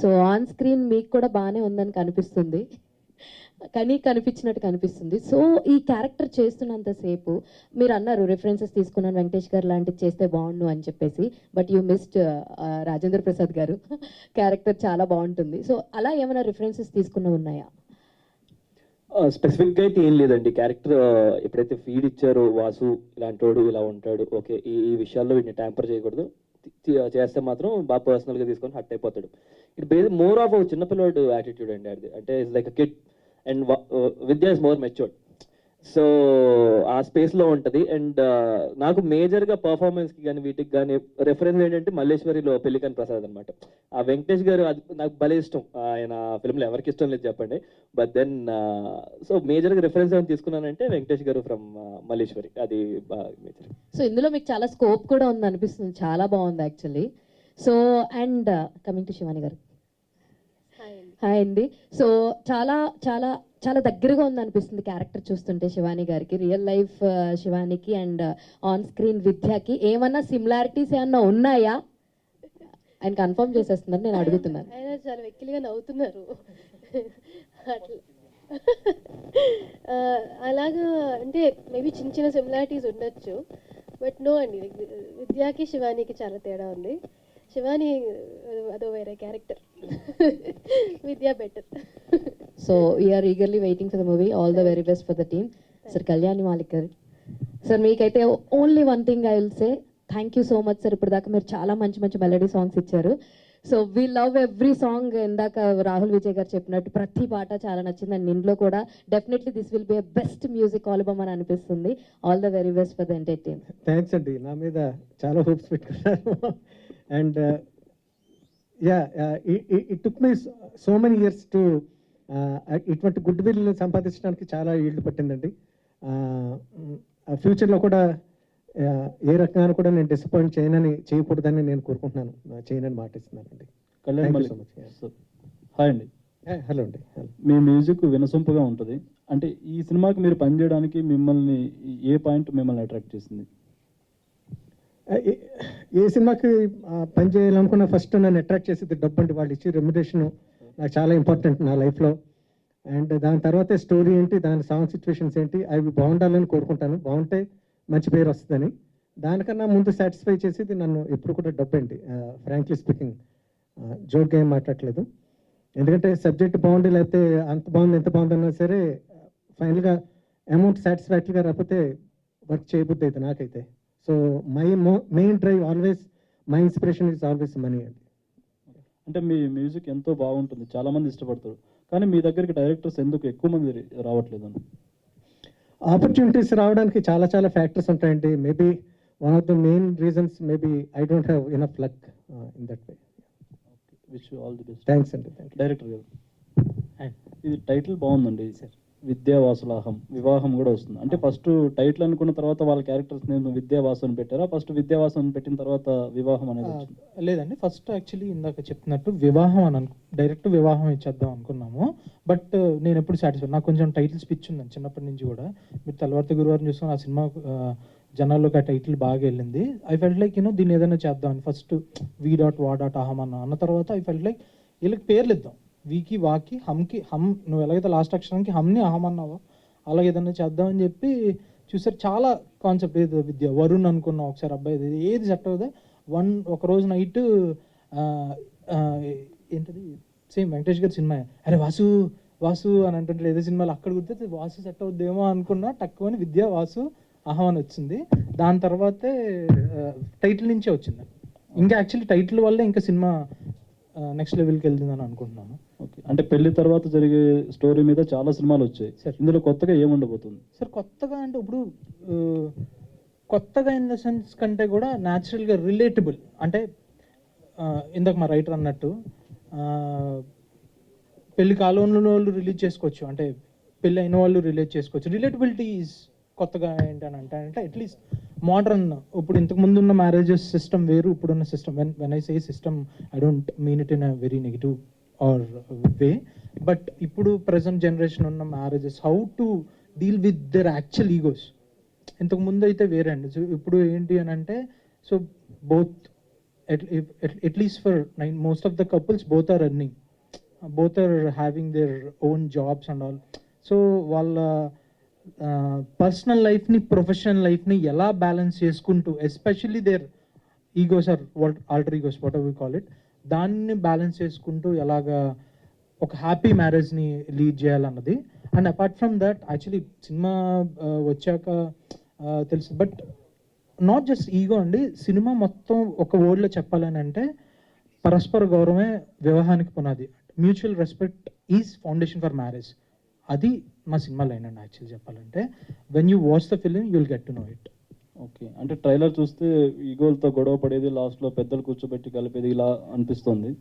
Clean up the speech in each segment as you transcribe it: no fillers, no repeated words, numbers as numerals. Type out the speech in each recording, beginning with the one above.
So on screen మీకు కూడా బాగానే ఉందని కనిపిస్తుంది, కానీ కనిపించినట్టు కనిపిస్తుంది. సో ఈ క్యారెక్టర్ చేస్తున్నంతసేపు మీరు అన్నారు రిఫరెన్సెస్ తీసుకున్నాను వెంకటేష్ గారు లాంటిది చేస్తే బాగుండు అని చెప్పేసి, but you missed Rajendra Prasad గారు క్యారెక్టర్ చాలా బాగుంటుంది. సో అలా ఏమైనా రిఫరెన్సెస్ తీసుకున్న ఉన్నాయా? స్పెసిఫిక్గా అయితే ఏం లేదండి. క్యారెక్టర్ ఎప్పుడైతే ఫీడ్ ఇచ్చారో వాసు ఇలాంటి వాడు ఇలా ఉంటాడు, ఓకే ఈ ఈ విషయాల్లో వీటిని ట్యాంపర్ చేయకూడదు, చేస్తే మాత్రం బాగా పర్సనల్గా తీసుకొని హట్ అయిపోతాడు. ఇట్ బేస్ మోర్ ఆఫ్ చిన్నపిల్లవాడు యాటిట్యూడ్ అండి అది. అంటే it's like a kid and Vidya is more matured. So ఆ స్పేస్లో ఉంటుంది. అండ్ నాకు మేజర్గా పర్ఫార్మెన్స్కి కానీ వీటికి కానీ రెఫరెన్స్ ఏంటంటే మల్లేశ్వరిలో పెళ్లికని ప్రసాద్ అనమాట. ఆ వెంకటేష్ గారు అది నాకు భలే ఇష్టం. ఆయన ఫిల్మ్లో ఎవరికి ఇష్టం లేదు చెప్పండి, బట్ దెన్ సో మేజర్గా రిఫరెన్స్ ఏమైనా తీసుకున్నానంటే వెంకటేష్ గారు ఫ్రమ్ మల్లేశ్వరి, అది మేజర్. సో ఇందులో మీకు చాలా స్కోప్ కూడా ఉంది అనిపిస్తుంది, చాలా బాగుంది actually. So and coming to Shivani గారు, హాయ్ అండి. సో చాలా చాలా చాలా దగ్గరగా ఉంది అనిపిస్తుంది క్యారెక్టర్ చూస్తుంటే శివాని గారికి, రియల్ లైఫ్ శివానికి అండ్ ఆన్ స్క్రీన్ విద్యకి ఏమన్నా సిమిలారిటీస్ ఏమన్నా ఉన్నాయా? ఆయన కన్ఫర్మ్ చేసేస్తున్నారు, నేను అడుగుతున్నాను. ఆయన చాలా వెక్కిలిగా నవ్వుతున్నారు అలాగా. అంటే మేబీ చిన్న చిన్న సిమిలారిటీస్ ఉండొచ్చు, బట్ నో అండి, విద్యాకి శివానికి చాలా తేడా ఉంది. శివాని అదో వేరే character, Vidya better. So we are eagerly waiting for the movie. All the very best for the team. Sir Kalyani Malik గారు, సార్ మీకైతే only one thing I will say, thank you so much sir. ఇప్పుడు దాకా మీరు చాలా మంచి మంచి మెలడీ సాంగ్స్ ఇచ్చారు. So we love every song. ఇందాక రాహుల్ విజయ్ గారు చెప్పినట్టు ప్రతి పాట చాలా నచ్చింది. అండ్ ఇంట్లో కూడా definitely this will be a best music album అని అనిపిస్తుంది. All the very best for the entertain. Thanks అండి, నా మీద చాలా హోప్స్ పెట్టుకున్నారు. And yeah, it took my so many years to ఇటువంటి గుడ్ విల్ సంపాదించడానికి చాలా ఏళ్ళు పట్టిందండి. ఫ్యూచర్లో కూడా ఏ రకంగా కూడా నేను డిసప్పాయింట్ చేయకూడదని నేను కోరుకుంటున్నాను, చేయనని మాటిస్తున్నానండి. హాయ్ అండి. హలో అండి. మీ మ్యూజిక్ వినసొంపుగా ఉంటుంది. అంటే ఈ సినిమాకి మీరు పనిచేయడానికి మిమ్మల్ని ఏ పాయింట్ మిమ్మల్ని అట్రాక్ట్ చేసింది? ఏ సినిమాకి పని చేయాలనుకున్న ఫస్ట్ నన్ను అట్రాక్ట్ చేసేది డబ్బు అండి. వాళ్ళు ఇచ్చే రెమ్యునరేషన్ నాకు చాలా ఇంపార్టెంట్ నా లైఫ్లో. అండ్ దాని తర్వాతే స్టోరీ ఏంటి, దాని సాంగ్ సిచ్యువేషన్స్ ఏంటి, అవి బాగుండాలని కోరుకుంటాను. బాగుంటే మంచి పేరు వస్తుందని. దానికన్నా ముందు సాటిస్ఫై చేసేది నన్ను ఎప్పుడు కూడా డబ్బు అండి. ఫ్రాంక్లీ స్పీకింగ్, జోక్గా ఏం మాట్లాడలేదు. ఎందుకంటే సబ్జెక్ట్ బాగుండి లేకపోతే అంత బాగుంది ఎంత బాగుందన్నా సరే ఫైనల్గా అమౌంట్ సాటిస్ఫాక్టరీగా రాకపోతే వర్క్ చేయబుద్ది అయితే నాకైతే. So my main drive always, my inspiration is always money అండి. అంటే మీ మ్యూజిక్ ఎంతో బాగుంటుంది, చాలా మంది ఇష్టపడతారు, కానీ మీ దగ్గరికి డైరెక్టర్స్ ఎందుకు ఎక్కువ మంది రావట్లేదు? ఆపర్చునిటీస్ రావడానికి చాలా చాలా ఫ్యాక్టర్స్ ఉంటాయండి. Maybe one of the main reasons maybe I don't have enough luck in that way. Wish you all the best. Thanks అండి. డైరెక్టర్ గారు, ఇది టైటిల్ బాగుందండి సార్, విద్యావాసులాహం, వివాహం కూడా వస్తుంది. అంటే ఫస్ట్ టైటిల్ అనుకున్న తర్వాత వాళ్ళ క్యారెక్టర్స్ నేను విద్యావాసు అని పెట్టారా? ఫస్ట్ విద్యావాసు అని పెట్టిన తర్వాత వివాహం అనేది వచ్చింది? లేదండి, ఫస్ట్ యాక్చువల్లీ ఇందాక చెప్తున్నట్టు వివాహం అని డైరెక్ట్ వివాహం ఇచ్చేద్దాం అనుకున్నాము. బట్ నేను ఎప్పుడు సాటిస్ఫై, నాకు కొంచెం టైటిల్స్ పిచ్ ఉందండి చిన్నప్పటి నుంచి కూడా. మీరు తెల్లవారితే గురువారం చూసుకుని ఆ సినిమా జనాల్లోకి ఆ టైటిల్ బాగా వెళ్ళింది. ఐ ఫెల్ట్ లైక్ దీన్ని ఏదైనా చేద్దాం అని ఫస్ట్ వి.వా.అహం అన్న తర్వాత ఐ ఫెల్ట్ లైక్ వీళ్ళకి పేర్లు ఇద్దాం, వీకి వాకి హమ్కి హమ్, నువ్వు ఎలాగైతే లాస్ట్ అక్షరానికి హమ్ని అహం అన్నావో అలాగే ఏదైనా చేద్దామని చెప్పి చూసారు. చాలా కాన్సెప్ట్ ఏది విద్య, వరుణ్ అనుకున్నాం ఒకసారి, అబ్బాయి ఏది సెట్ అవుతుంది. ఒకరోజు నైట్ ఏంటది సేమ్ వెంకటేష్ గారి సినిమా, అరే వాసు వాసు అని అంటుంటారు ఏదో సినిమాలో, అక్కడ గుర్తు వాసు సెట్ అవుద్దేమో అనుకున్నా, తక్కువ విద్య వాసు అహం అని వచ్చింది. దాని తర్వాతే టైటిల్ నుంచే వచ్చింది. ఇంకా యాక్చువల్లీ టైటిల్ వల్లే ఇంకా సినిమా నెక్స్ట్ లెవెల్కి వెళ్తుందని అనుకుంటున్నాను. ఓకే, అంటే పెళ్లి తర్వాత జరిగే స్టోరీ మీద చాలా సినిమాలు వచ్చాయి సార్, ఇందులో కొత్తగా ఏముండబోతుంది సార్? కొత్తగా అంటే ఇప్పుడు కొత్తగా ఇన్ ద సెన్స్ కంటే కూడా న్యాచురల్గా రిలేటబుల్. అంటే ఇందాక మా రైటర్ అన్నట్టు పెళ్లి కాలంలో వాళ్ళు రిలీజ్ చేసుకోవచ్చు, అంటే పెళ్ళి అయిన వాళ్ళు రిలీజ్ చేసుకోవచ్చు. రిలేటబిలిటీ ఈజ్ కొత్తగా ఏంటని అంటే అట్లీస్ట్ మోడర్న్, ఇప్పుడు ఇంతకు ముందు ఉన్న మ్యారేజెస్ సిస్టమ్ వేరు, ఇప్పుడున్న system. When I say system I don't mean it in a very negative or way, but ఇప్పుడు ప్రజెంట్ జనరేషన్ ఉన్న marriages how to deal with their actual egos. ఇంతకు ముందు అయితే వేరే అండి. సో ఇప్పుడు ఏంటి అని అంటే, so both at least for most of the couples, both are earning, both are having their own jobs and all. So వాళ్ళ పర్సనల్ లైఫ్ని ప్రొఫెషనల్ లైఫ్ని ఎలా బ్యాలెన్స్ చేసుకుంటూ, especially their egos or alter egos whatever we call it, దాన్ని balance చేసుకుంటూ ఎలాగా ఒక happy మ్యారేజ్ని లీడ్ చేయాలన్నది. And apart from that actually cinema వచ్చాక తెలుసు, బట్ నాట్ జస్ట్ ఈగో అండి, సినిమా మొత్తం ఒక వర్డ్లో చెప్పాలని అంటే పరస్పర గౌరవమే వివాహానికి పునాది. Mutual respect is foundation for marriage. అది మా సినిమా లైన్ అండి యాక్చువల్లీ చెప్పాలంటే. When you watch the film you will get to know it. Okay, అంటే ట్రైలర్ చూస్తే ఈగోలతో గొడవ పడేది, లాస్ట్లో పెద్దలు కూర్చోబెట్టి కలిపేది ఇలా అనిపిస్తుంది.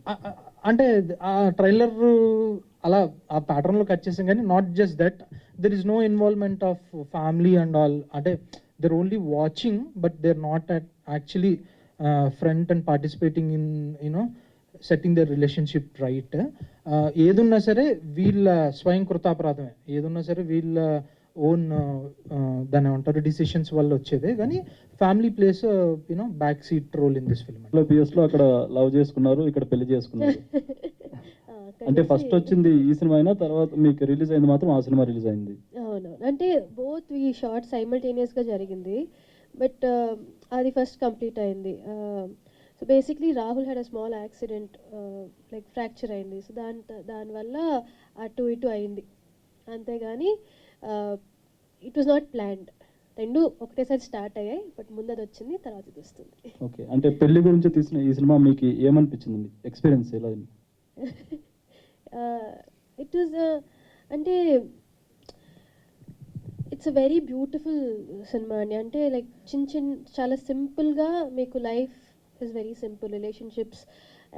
అంటే ఆ ట్రైలర్ అలా ఆ ప్యాటర్న్లో కట్ చేసాం, కానీ not just that, there is no involvement of family and all. అంటే they're only watching, but they're not actually front and participating in, you know, setting their relationship right. ఏదున్నా సరే వీళ్ళ స్వయం కృతాపరాధమే, ఏదున్నా సరే వీళ్ళ ఓన్ దాని ఏమంటారు డిసిషన్స్ వల్ల వచ్చేదే, కానీ family plays you know back seat role in this film. బిఎస్లో అక్కడ లవ్ చేసుకున్నారు, ఇక్కడ పెళ్లి చేసుకున్నారు. అంటే ఫస్ట్ వచ్చింది ఈ సినిమా అయినా, తర్వాత మీకు రిలీజ్ అయింది మాత్రం ఆ సినిమా రిలీజ్ అయింది. అవును, అంటే బోత్ ఈ షార్ట్ సైమల్టేనియస్గా జరిగింది, బట్ అది ఫస్ట్ కంప్లీట్ అయింది. So basically Rahul had a small accident, like fracture అయింది. సో దానివల్ల అటు ఇటు అయింది, అంతేగాని ఇట్ వాజ్ నాట్ ప్లాన్డ్. రెండు ఒకటేసారి స్టార్ట్ అయ్యాయి, బట్ ముందు అది వచ్చింది, తర్వాత ఇది వస్తుంది. ఓకే, అంటే పెళ్లి గురించి తీసిన ఈ సినిమా మీకు ఏమనిపించింది, ఎక్స్పీరియన్స్ ఎలా? ఇట్ వాజ్ అంటే it's a very beautiful cinema అండి. అంటే లైక్ చాలా సింపుల్గా మీకు life is very simple, relationships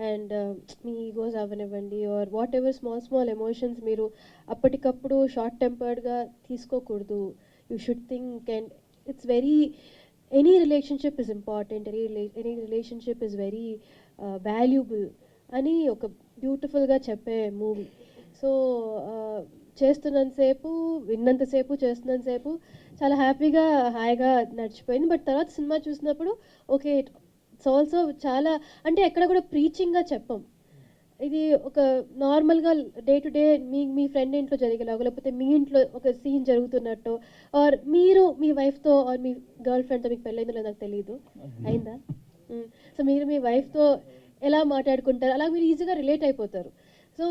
and మీ ఈగోస్ అవనివ్వండి or whatever small emotions మీరు అప్పటికప్పుడు షార్ట్ టెంపర్డ్గా తీసుకోకూడదు. You should think, and it's very any relationship is important, any relationship is very valuable అని ఒక బ్యూటిఫుల్గా చెప్పే మూవీ. సో విన్నంతసేపు చేస్తున్నంతసేపు చాలా హ్యాపీగా హాయిగా నడిచిపోయింది. బట్ తర్వాత సినిమా చూసినప్పుడు ఓకే, ఇట్స్ ఆల్సో చాలా, అంటే ఎక్కడ కూడా ప్రీచింగ్గా చెప్పం. ఇది ఒక నార్మల్గా day to day me friend ఇంట్లో జరిగేలాగా, లేకపోతే మీ ఇంట్లో ఒక సీన్ జరుగుతున్నట్టు, ఆర్ మీరు మీ వైఫ్తో ఆర్ మీ గర్ల్ ఫ్రెండ్తో, మీకు పెళ్ళైందో లేదో నాకు తెలియదు, అయిందా? సో మీరు మీ వైఫ్తో ఎలా మాట్లాడుకుంటారు, అలా మీరు ఈజీగా రిలేట్ అయిపోతారు. సో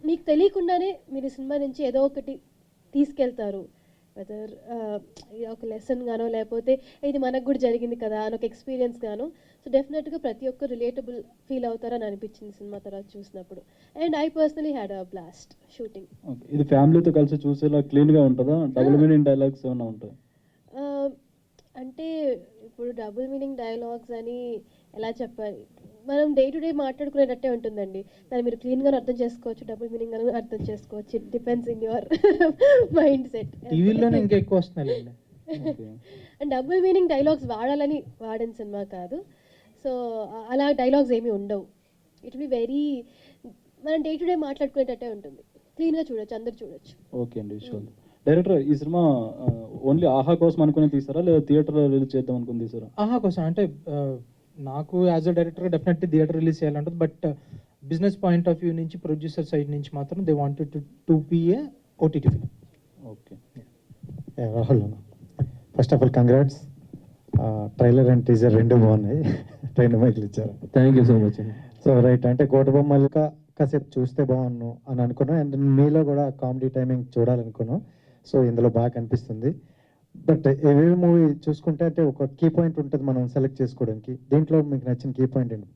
మీకు తెలియకుండానే మీరు ఈ సినిమా నుంచి ఏదో ఒకటి తీసుకెళ్తారు, వెదర్ ఒక లెసన్ గానో, లేకపోతే ఇది మనకు కూడా జరిగింది కదా అని ఒక ఎక్స్పీరియన్స్ గాను. సో డెఫినెట్గా ప్రతి ఒక్కరు రిలేటబుల్ ఫీల్ అవుతారని అనిపించింది సినిమా తర్వాత చూసినప్పుడు. And I personally had a blast shooting. ఇది ఫ్యామిలీతో కలిసి చూసేలా క్లీన్గా ఉంటుందా? డబుల్ మీనింగ్ డైలాగ్స్ ఏమైనా ఉంటాయి? అంటే ఇప్పుడు డబుల్ మీనింగ్ డైలాగ్స్ అని ఎలా చెప్పాలి, మనం డే టు డే మాట్లాడుకునేటట్టే ఉంటుందండి. దాన్ని మీరు క్లీన్గానే అర్థం చేసుకోవచ్చు, డబుల్ మీనింగ్ అని అర్థం చేసుకోవచ్చు. It depends in your mind set. టీవీలోనే ఇంకా ఎక్కువ వస్తున్నాయి. అండ్ డబుల్ మీనింగ్ డైలాగ్స్ వాడాలని వాడిన సినిమా కాదు. సో అలా డైలాగ్స్ ఏమీ ఉండవు. ఇట్ విల్ బి వెరీ, మనం డే టు డే మాట్లాడుకునేటట్టే ఉంటుంది, క్లీన్గా చూడొచ్చు, అందరు చూడొచ్చు. ఓకే అండి, షూర్. డైరెక్టర్, ఈ సినిమా ఓన్లీ ఆహా కోసం అనుకుని తీసారా, లేదా థియేటర్లో రిలీజ్ చేద్దాం అనుకుని తీసారా? ఆహా కోసం అంటే నాకు as a director definitely theatre release చేయాలంటుంది, but business point of view నుంచి, ప్రొడ్యూసర్ సైడ్ నుంచి మాత్రం they wanted to be a OTT film. Okay, Rahul, first of all congrats. Trailer and teaser రెండు బాగున్నాయి, 2 మైకులు ఇచ్చారు. Thank you so much. So right, అంటే కోటబొమ్మలు కాసేపు చూస్తే బాగున్నాను అని అనుకున్నాను, అండ్ మీలో కూడా కామెడీ టైమింగ్ చూడాలనుకున్నాను. సో ఇందులో బాగా కనిపిస్తుంది. బట్ ఎవరీ మూవీ చూసుకుంటే అంటే ఒక కీ పాయింట్ ఉంటుంది మనం సెలెక్ట్ చేసుకోవడానికి. దీంట్లో మీకు నచ్చిన కీ పాయింట్ ఏంటి?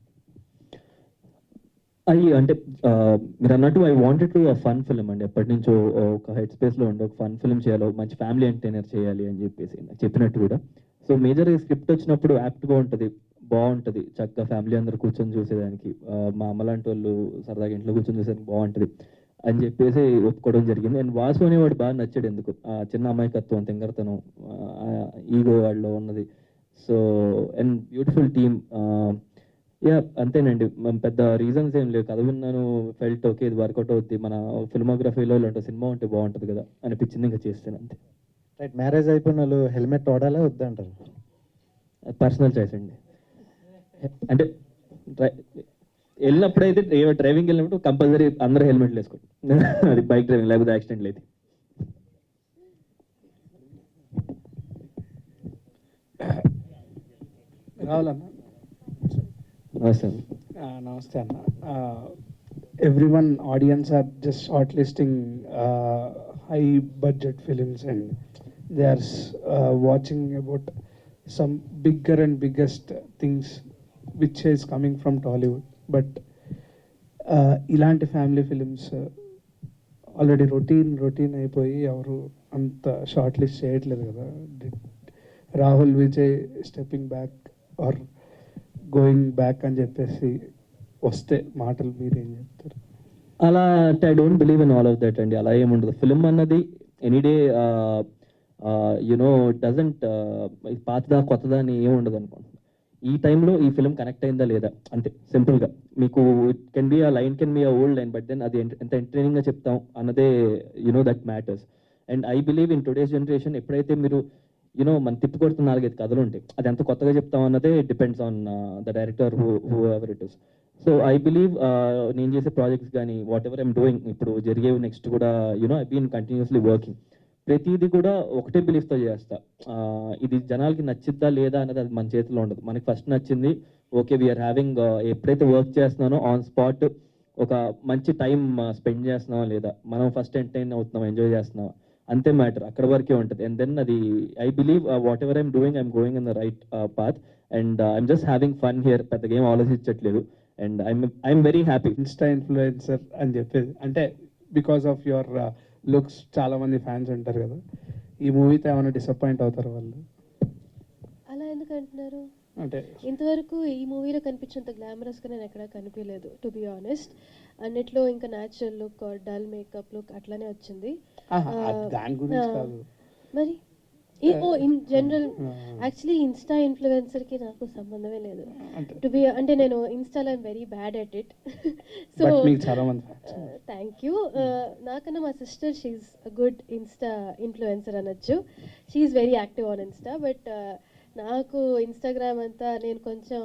అంటే మీరు అన్నట్టు I wanted to fun film అండి. ఎప్పటి నుంచో ఒక హెడ్ స్పేస్లో ఉండే ఒక ఫన్ ఫిల్మ్ చేయాలి, మంచి ఫ్యామిలీ ఎంటర్టైనర్ చేయాలి అని చెప్పేసి నాకు చెప్పినట్టు కూడా. సో మేజర్గా స్క్రిప్ట్ వచ్చినప్పుడు యాప్ట్గా ఉంటుంది, బాగుంటుంది, చక్కగా ఫ్యామిలీ అందరూ కూర్చొని చూసేదానికి, మా అమ్మ లాంటి వాళ్ళు సరదాగా ఇంట్లో కూర్చొని చూసేదానికి బాగుంటుంది అని చెప్పేసి ఒప్పుకోవడం జరిగింది. అండ్ వాసు అనేవాడు బాగా నచ్చాడు, ఎందుకు చిన్న అమాయకత్వం, తింగరతనం, ఈగో వాళ్ళలో ఉన్నది. So and beautiful team. Yeah అంతేనండి, పెద్ద రీజన్స్ ఏం లేవు. కథ విన్నాను, ఫెల్ట్ ఓకే ఇది వర్కౌట్ అవుద్ది, మన ఫిల్మోగ్రఫీలో ఇలాంటి సినిమా ఉంటే బాగుంటుంది కదా అనిపించింది, ఇంకా చేస్తాను అంతే. రైట్, మ్యారేజ్ అయిపోయిన వాళ్ళు హెల్మెట్ వాడాలా వద్దంటారు? పర్సనల్ చాయిస్ అండి. అంటే వెళ్ళినప్పుడైతే డ్రైవింగ్ వెళ్ళినప్పుడు కంపల్సరీ అందరూ హెల్మెట్లు వేసుకోండి. అది బైక్ డ్రైవింగ్, లేకపోతే యాక్సిడెంట్లు అయితే. రావాలన్నా నమస్తే అండి. నమస్తే అన్న. Everyone audience are just short listing high budget films and they are watching about some bigger and biggest things which is coming from Tollywood. But ఇలాంటి ఫ్యామిలీ ఫిలిమ్స్ ఆల్రెడీ రొటీన్ అయిపోయి ఎవరు అంత షార్ట్ లిస్ట్ చేయట్లేదు కదా. Rahul Vijay stepping back or going back అని చెప్పేసి వస్తే మాటలు మీరేం చెప్తారు? అలా అంటే I don't believe in all of that అండి. అలా ఏముండదు. ఫిల్మ్ అన్నది ఎనీ డే యునో డజంట్ పాతదా కొత్తదా అని ఏముండదు అనుకోండి. ఈ టైంలో ఈ ఫిల్మ్ కనెక్ట్ అయిందా లేదా అంతే, సింపుల్గా. మీకు it can be line can be old line, but then అది ఎంత ఎంటర్టైనింగ్గా చెప్తాం అన్నదే that matters. And I believe in today's generation ఎప్పుడైతే మీరు మనం తిప్పికొడుతున్న 4-5 కథలు ఉంటాయి, అది ఎంత కొత్తగా చెప్తాం అన్నదే depends on the director who ever it is. So I believe నేను చేసే ప్రాజెక్ట్స్ కానీ వాట్ ఎవర్ ఐమ్ డూయింగ్, ఇప్పుడు జరిగేవి నెక్స్ట్ కూడా ఐ బీన్ కంటిన్యూస్లీ వర్కింగ్. ప్రతిదీ కూడా ఒకటే బిలీఫ్తో చేస్తా. ఇది జనాలకి నచ్చిద్దా లేదా అనేది అది మన చేతిలో ఉండదు. మనకి ఫస్ట్ నచ్చింది, ఓకే వీఆర్ హ్యావింగ్, ఎప్పుడైతే వర్క్ చేస్తున్నానో ఆన్ స్పాట్ ఒక మంచి టైం స్పెండ్ చేస్తున్నావా లేదా, మనం ఫస్ట్ ఎంటర్టైన్ అవుతున్నాం, ఎంజాయ్ చేస్తున్నావా, అంతే మ్యాటర్. అక్కడ వరకే ఉంటుంది. అండ్ దెన్ అది I believe whatever I'm doing I'm going in the right path. And I'm just having fun here. పెద్దగా ఏం ఆలోచించట్లేదు. And I'm very happy. Insta influencer అని చెప్పేది అంటే బికాస్ ఆఫ్ యువర్ లుక్స్ చాలా మంది ఫ్యాన్స్ ఉంటారు కదా. ఈ మూవీతో ఏమైనా డిసప్పాయింట్ అవుతారు వాళ్ళు? అలా ఎందుకు అంటున్నారు? అంటే ఇంతవరకు ఈ మూవీలో కనిపించినంత గ్లామరస్గా నేను ఎక్కడా కనిపించలేదు, టు బి ఆనెస్ట్. అన్నిట్లో ఇంకా natural look, dull makeup look అట్లానే వచ్చింది. దాని గురించి కాదు మరి ఇన్ జనరల్ యాక్చువల్లీ ఇన్స్టా ఇన్ఫ్లుయెన్సర్కి నాకు సంబంధమే లేదు. టు బి అంటే నేను ఇన్స్టాలో I'm very bad at it. So మీకు చాలా మంది థ్యాంక్ యూ. నాకన్నా మా sister she's good insta influencer అనొచ్చు. She's very active on insta. But నాకు ఇన్స్టాగ్రామ్ అంతా నేను కొంచెం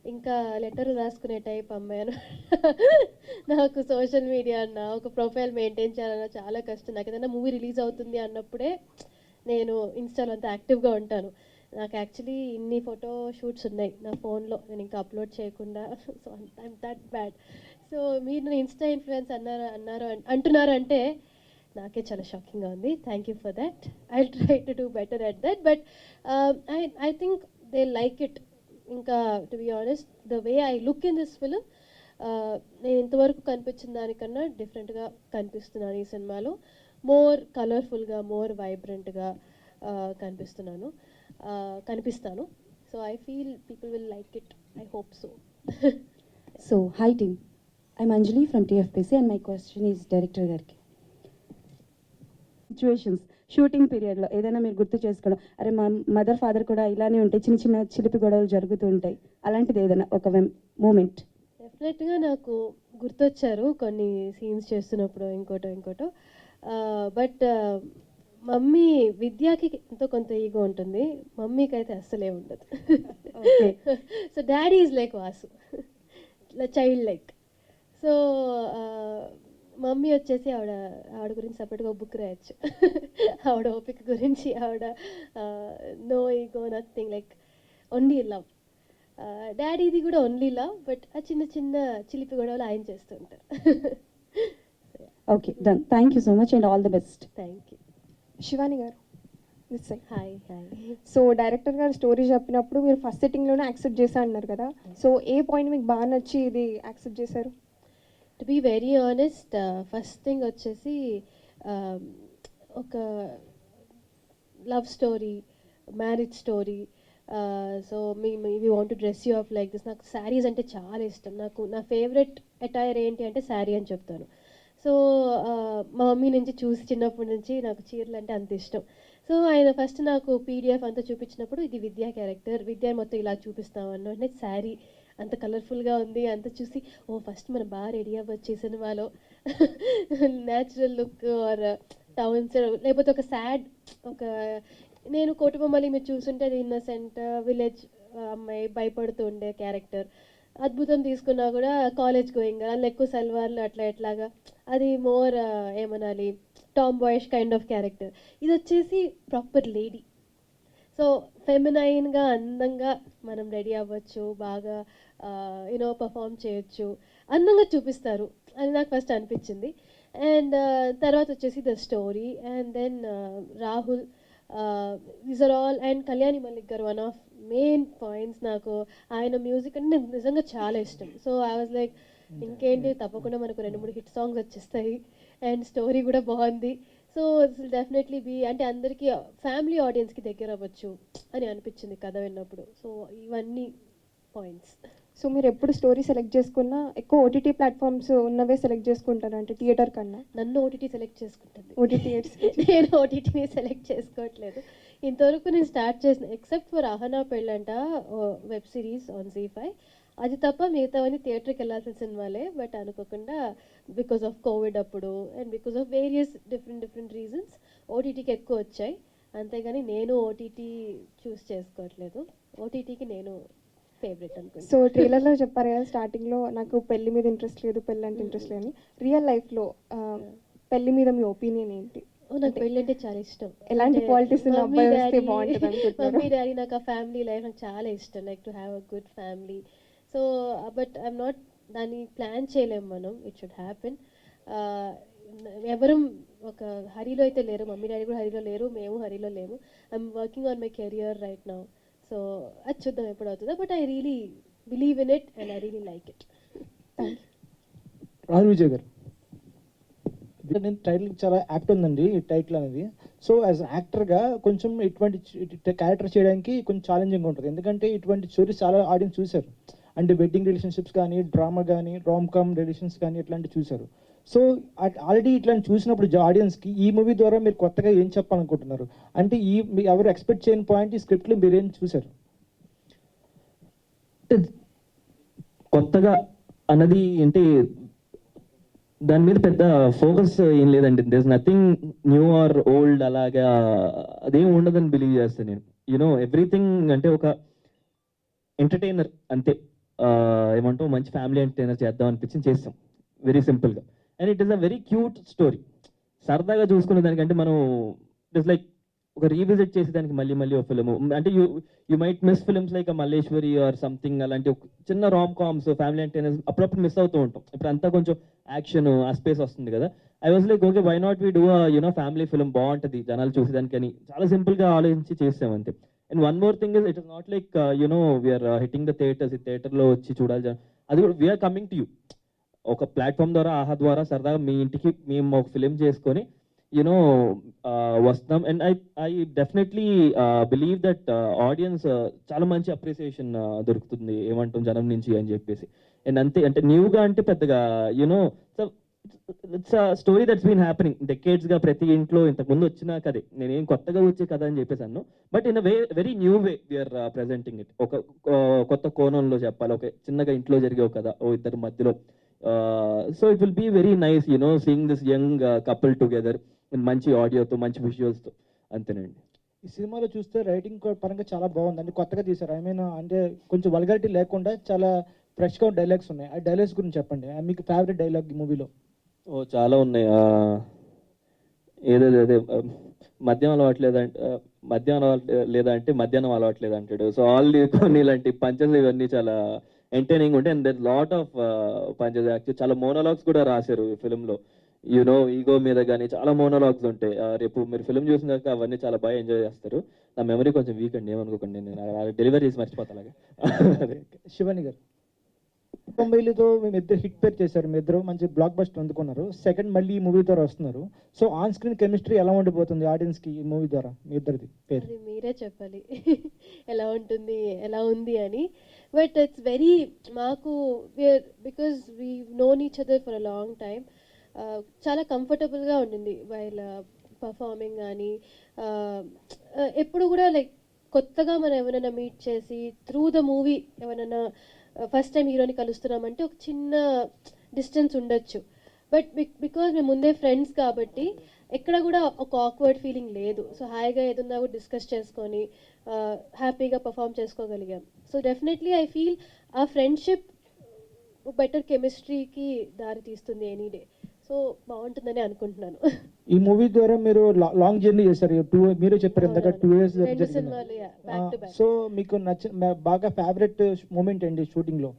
ఇంకా లెటర్ రాసుకునే టైప్ అమ్మాను. నాకు సోషల్ మీడియా అన్న ఒక ప్రొఫైల్ మెయింటైన్ చేయాలన్నా చాలా కష్టం. నాకు ఏదైనా మూవీ రిలీజ్ అవుతుంది అన్నప్పుడే నేను ఇన్స్టాలో అంతా యాక్టివ్గా ఉంటాను. నాకు యాక్చువల్లీ ఇన్ని ఫోటో షూట్స్ ఉన్నాయి నా ఫోన్లో, నేను ఇంకా అప్లోడ్ చేయకుండా. So I'm that bad. So మీరు నన్ను ఇన్స్టా ఇన్ఫ్లుయెన్స్ అంటున్నారు అంటే నాకే చాలా షాకింగ్గా ఉంది. Thank you for that. I try to do better at that. But I think they like it. ఇంకా to be honest the way I look in this film, నేను ఇంతవరకు కనిపించిన దానికన్నా డిఫరెంట్గా కనిపిస్తున్నాను ఈ సినిమాలో. మోర్ కలర్ఫుల్గా, మోర్ వైబ్రెంట్గా కనిపిస్తాను. So I feel people will like it. I hope so. So, hi team. I'm Anjali from TFPC and my question is Director గారికి. సిచ్యువేషన్స్ షూటింగ్ పీరియడ్లో ఏదైనా మీరు గుర్తు చేసుకోవడం, అరే మా మదర్ ఫాదర్ కూడా ఇలానే ఉంటాయి, చిన్న చిన్న చిలిపి గొడవలు జరుగుతూ ఉంటాయి, అలాంటిది ఏదైనా ఒక మూమెంట్? డెఫినెట్గా నాకు గుర్తొచ్చారు కొన్ని సీన్స్ చేస్తున్నప్పుడు ఇంకోటో. బట్ మమ్మీ విద్యాకి ఎంతో కొంత ఈగో ఉంటుంది, మమ్మీకి అయితే అస్సలే ఉండదు. So daddy is like Vasu, child like. So mummy వచ్చేసి ఆవిడ గురించి సపరేట్గా బుక్ రాయొచ్చు. ఆవిడ ఓపిక గురించి, ఆవిడ no ego, nothing, like only love. డాడీది కూడా ఓన్లీ లవ్, బట్ ఆ చిన్న చిన్న చిలిపి గొడవలు ఆయన చేస్తూ ఉంటారు. Okay, done. Thank you so much and all the best. Thank you. Shivani garu, this side. Hi. So director garu story చెప్పినప్పుడు మీరు ఫస్ట్ సెట్టింగ్లోనే యాక్సెప్ట్ చేశా అన్నారు కదా. సో ఏ పాయింట్ మీకు బాగా నచ్చి ఇది యాక్సెప్ట్ చేశారు? To be very honest, first thing వచ్చేసి ఒక love story, marriage story. So we want to dress you up like this. నాకు శారీస్ అంటే చాలా ఇష్టం. నా ఫేవరెట్ అటైర్ ఏంటి అంటే శారీ అని చెప్తాను. సో మా మమ్మీ నుంచి చూసి చిన్నప్పటి నుంచి నాకు చీరలు అంటే అంత ఇష్టం. సో ఆయన ఫస్ట్ నాకు పీడిఎఫ్ అంతా చూపించినప్పుడు ఇది విద్యా క్యారెక్టర్, విద్య మొత్తం ఇలా చూపిస్తామన్నా అంటే శారీ అంత కలర్ఫుల్గా ఉంది. అంత చూసి ఫస్ట్ మనం బాగా రెడీ అవ్వచ్చు ఈ సినిమాలో, న్యాచురల్ లుక్ ఆర్ టౌన్స్, లేకపోతే ఒక సాడ్, ఒక నేను కోటబొమ్మలి మీరు చూస్తుంటే అది ఇన్నసెంట్ విలేజ్ అమ్మాయి భయపడుతూ ఉండే క్యారెక్టర్. అద్భుతం తీసుకున్నా కూడా కాలేజ్ గోయింగ్ అందులో ఎక్కువ సల్వార్లు అట్లా ఎట్లాగా అది మోర్ ఏమనాలి Tom boyish kind of character. ఇది వచ్చేసి ప్రాపర్ లేడీ. సో ఫెమినైన్గా అందంగా మనం రెడీ అవ్వచ్చు, బాగా యూనో పర్ఫామ్ చేయొచ్చు, అందంగా చూపిస్తారు అని నాకు ఫస్ట్ అనిపించింది. అండ్ తర్వాత వచ్చేసి the story and then Rahul, these are all. And Kalyani Mallik గారు వన్ ఆఫ్ మెయిన్ పాయింట్స్. నాకు ఆయన మ్యూజిక్ అంటే నాకు నిజంగా చాలా ఇష్టం. సో ఐ వాజ్ లైక్ ఇంకేంటి తప్పకుండా మనకు 2-3 హిట్ సాంగ్స్ వచ్చేస్తాయి అండ్ స్టోరీ కూడా బాగుంది. So this will definitely be అంటే అందరికీ ఫ్యామిలీ ఆడియన్స్కి దగ్గర అవ్వచ్చు అని అనిపించింది కథ విన్నప్పుడు. సో ఇవన్నీ పాయింట్స్. సో మీరు ఎప్పుడు స్టోరీ సెలెక్ట్ చేసుకున్నా ఎక్కువ ఓటీటీ ప్లాట్ఫామ్స్ ఉన్నవే సెలెక్ట్ చేసుకుంటారు అంటే థియేటర్ కన్నా? నన్ను ఓటీటీ సెలెక్ట్ చేసుకుంటుంది. ఓటీటీ నేను ఓటీటీని సెలెక్ట్ చేసుకోవట్లేదు ఇంతవరకు. నేను స్టార్ట్ చేసిన except for Ahana Pellanta web series on ZEE5, అది తప్ప మిగతావన్నీ థియేటర్కి వెళ్ళాల్సిన సినిమాలే. బట్ అనుకోకుండా బికాస్ ఆఫ్ కోవిడ్ అప్పుడు and because of various different reasons ఓటీటీకి ఎక్కువ వచ్చాయి. అంతేగాని నేను ఓటీటీ చూస్ చేసుకోవట్లేదు. ఓటీటీకి నేను ఫేవరెట్ అనుకుంటా. సో ట్రైలర్లో చెప్పారు కదా స్టార్టింగ్లో నాకు పెళ్లి మీద ఇంట్రెస్ట్ లేదు, పెళ్ళి అంటే ఇంట్రెస్ట్ లేదు. రియల్ లైఫ్లో పెళ్లి మీద మీ ఒపీనియన్ ఏంటి? నాకు పెళ్ళి అంటే చాలా ఇష్టం. ఎలాంటి క్వాలిటీస్ ఉన్న అబ్బాయి వస్తే బాగుంటుంది అనుకుంటున్నారు? మమ్మీ డాడీ, నాకు ఆ ఫ్యామిలీ లైఫ్ నాకు చాలా ఇష్టం. Like to have a good family. So but I'm not దాన్ని ప్లాన్ చేయలేము మనం. It should happen. ఎవరు ఒక హరిలో అయితే లేరు, మమ్మీ డాడీ కూడా హరిలో లేరు, మేము హరిలో లేము. I'm working on my career right now. So అది చూద్దాం ఎప్పుడు అవుతుందో. But I really believe in it and I really like it. Rahul Vijay గారు, నేను టైటిల్ చాలా యాప్ట్ ఉందండి ఈ టైటిల్ అనేది. సో యాజ్ యాక్టర్గా కొంచెం ఇటువంటి క్యారెక్టర్ చేయడానికి కొంచెం ఛాలెంజింగ్ ఉంటుంది. ఎందుకంటే ఇటువంటి స్టోరీస్ చాలా ఆడియన్స్ చూశారు. అంటే వెడ్డింగ్ రిలేషన్షిప్స్ కానీ, డ్రామా కానీ, రామ్ కామ్ రిలేషన్స్ కానీ ఇట్లాంటివి చూశారు. సో ఆల్రెడీ ఇట్లాంటి చూసినప్పుడు ఆడియన్స్కి ఈ మూవీ ద్వారా మీరు కొత్తగా ఏం చెప్పాలనుకుంటున్నారు? అంటే ఎవరు ఎక్స్పెక్ట్ చేయని పాయింట్ ఈ స్క్రిప్ట్లో మీరేం చూశారు? కొత్తగా అన్నది అంటే దాని మీద పెద్ద ఫోకస్ ఏం లేదండి. There nothing new or old అలాగా అదేం ఉండదని బిలీవ్ చేస్తాను నేను. యూనో ఎవ్రీథింగ్ అంటే ఒక ఎంటర్టైనర్ అంతే. ఏమంటావు, మంచి ఫ్యామిలీ ఎంటర్టైనర్ చేద్దాం అనిపించింది, చేస్తాం వెరీ సింపుల్గా. And it is a very cute story. సరదాగా చూసుకునే దానికంటే మనం ఇట్ ఇస్ లైక్ ఒక రీవిజిట్ చేసేదానికి మళ్ళీ ఒక ఫిల్మ్ అంటే you might miss films like Malleswari or something అలాంటి ఒక చిన్న రామ్ కామ్స్ ఫ్యామిలీ ఎంటర్టైనర్స్ అప్పుడప్పుడు మిస్ అవుతూ ఉంటాం. ఇప్పుడు అంతా కొంచెం యాక్షన్ ఆ స్పేస్ వస్తుంది కదా. I was like okay, why not we do you know family film, బాగుంటుంది జనాలు చూసేదానికని చాలా సింపుల్గా ఆలోచించి చేసాం అంతే. And one more thing is it is not like you know we are hitting the theatres, ఈ థియేటర్లో వచ్చి చూడాలి అది కూడా. వీఆర్ కమింగ్ టు యూ ఒక ప్లాట్ఫామ్ ద్వారా, ఆహా ద్వారా సరదాగా మీ ఇంటికి మేము ఒక ఫిలిం చేసుకొని యూనో వస్తున్నాం. And I definitely believe that audience చాలా మంచి అప్రిసియేషన్ దొరుకుతుంది ఏమంటాం జనం నుంచి అని చెప్పేసి. అండ్ అంతే, అంటే న్యూగా అంటే పెద్దగా you know it's story that's been happening డెకేడ్స్గా ప్రతి ఇంట్లో ఇంతకుముందు వచ్చిన కదే, నేనేం కొత్తగా వచ్చే కథ అని చెప్పేసాను. But in a very new way we are presenting it. ఒక కొత్త కోణంలో చెప్పాలి, ఒక చిన్నగా ఇంట్లో జరిగే ఒక కథ ఓ ఇద్దరు మధ్యలో. So it will be very nice you know seeing this young couple together మంచి ఆడియోతో మంచి విజువల్స్తో. అంతేనండి. ఈ సినిమాలో చూస్తే రైటింగ్ పరంగా చాలా బాగుంది, అంటే కొత్తగా తీశారు. ఐ మీన్ అంటే కొంచెం వల్గారిటీ లేకుండా చాలా ఫ్రెష్గా డైలాగ్స్ ఉన్నాయి. ఆ డైలాగ్స్ గురించి చెప్పండి. మీకు ఫేవరెట్ డైలాగ్ ఈ మూవీలో? ఓ చాలా ఉన్నాయి. అదే మద్యం అలవాట్లేదంటే మధ్యాహ్నం అలవాట్లేదు అంటాడు. సో ఆల్ కొన్ని ఇలాంటి పంచెస్ ఇవన్నీ చాలా ఎంటర్టైనింగ్ ఉంటాయి. And there lot of punches. Actually చాలా మోనోలాగ్స్ కూడా రాశారు ఈ ఫిల్మ్లో. యూనో ఈగో మీద కానీ చాలా మోనోలాగ్స్ ఉంటాయి. రేపు మీరు ఫిల్మ్ చూసినాక అవన్నీ చాలా బాగా ఎంజాయ్ చేస్తారు. నా మెమరీ కొంచెం వీక్ అండి, ఏమనుకోకండి, నేను డెలివరీ చేసి మర్చిపోతా అలాగే. శివాని గారు, 90తో మేము ఇద్దరు హిట్ పేర్ చేశారు, మీ ఇద్దరు మంచి బ్లాక్ బస్టర్ అందుకున్నారు. సెకండ్ మళ్ళీ ఈ మూవీ ద్వారా వస్తున్నారు. సో ఆన్ స్క్రీన్ కెమిస్ట్రీ ఎలా ఉండిపోతుంది ఆడియన్స్కి ఈ మూవీ ద్వారా మీ ఇద్దరిది పేరు? అది మీరే చెప్పాలి ఎలా ఉంటుంది, ఎలా ఉంది అని. బట్ ఇట్స్ వెరీ మాకు because we known each other for a long time. చాలా కంఫర్టబుల్గా ఉండింది వైల్ పర్ఫార్మింగ్ కానీ. ఎప్పుడు కూడా లైక్ కొత్తగా మనం ఎవరైనా మీట్ చేసి త్రూ ద మూవీ ఎవరైనా ఫస్ట్ టైం హీరోని కలుస్తున్నామంటే ఒక చిన్న డిస్టెన్స్ ఉండొచ్చు. బట్ బికాజ్ మేము ముందే ఫ్రెండ్స్ కాబట్టి ఎక్కడ కూడా ఒక ఆక్వర్డ్ ఫీలింగ్ లేదు. సో హాయిగా ఏదన్నా కూడా డిస్కస్ చేసుకొని హ్యాపీగా పర్ఫామ్ చేసుకోగలిగాం. So definitely I feel a friendship better కెమిస్ట్రీకి దారి తీస్తుంది ఎనీ డే. సో బాగుంటుందని అనుకుంటున్నాను. ఈ మూవీ ద్వారా మీరు లాంగ్ జర్నీ చేశారు, మీరే చెప్పారు ఇందాక 2 years రెండు సినిమాలు బ్యాక్ టు బ్యాక్. సో మీకు నచ్చిన బాగా ఫేవరెట్ మూమెంట్ ఏంటి షూటింగ్ లో?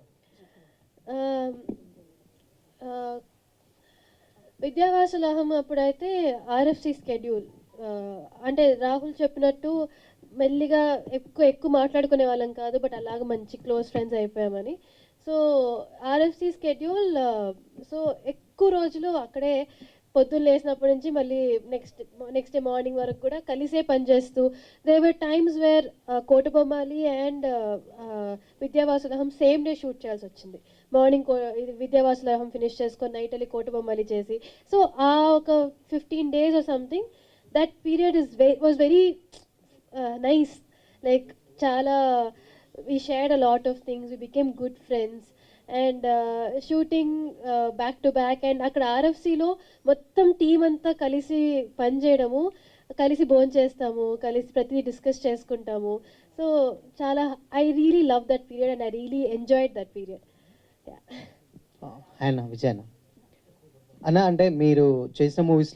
విద్యావాసులహం అప్పుడైతే ఆర్ఎఫ్సి స్కెడ్యూల్, అంటే రాహుల్ చెప్పినట్టు మెల్లిగా ఎక్కువ మాట్లాడుకునే వాళ్ళం కాదు, బట్ అలాగ మంచి క్లోజ్ ఫ్రెండ్స్ అయిపోయామని. సో ఆర్ఎఫ్సి స్కెడ్యూల్, సో ఎక్కువ రోజులు అక్కడే పొద్దున్న లేసినప్పటి నుంచి మళ్ళీ నెక్స్ట్ డే మార్నింగ్ వరకు కూడా కలిసే పనిచేస్తూ, there were times where Kotabommali and Vidyavasulaham same day shoot చేయాల్సి వచ్చింది. మార్నింగ్ విద్యావాసులహం ఫినిష్ చేసుకొని నైట్ వెళ్ళి కోటబొమ్మాలి చేసి, సో ఆ ఒక 15 days or something, that period was very nice. Like చాలా we shared a lot of things, we became good friends and shooting back to back, and అక్కడ ఆర్ఎఫ్సిలో మొత్తం టీం అంతా కలిసి పనిచేయడము, కలిసి భోజనం చేస్తాము, కలిసి ప్రతిదీ డిస్కస్ చేసుకుంటాము. సో చాలా I really love that period and I really enjoyed that period. ఆయన విజయన అన్న, అంటే మీరు చేసిన మూవీస్లో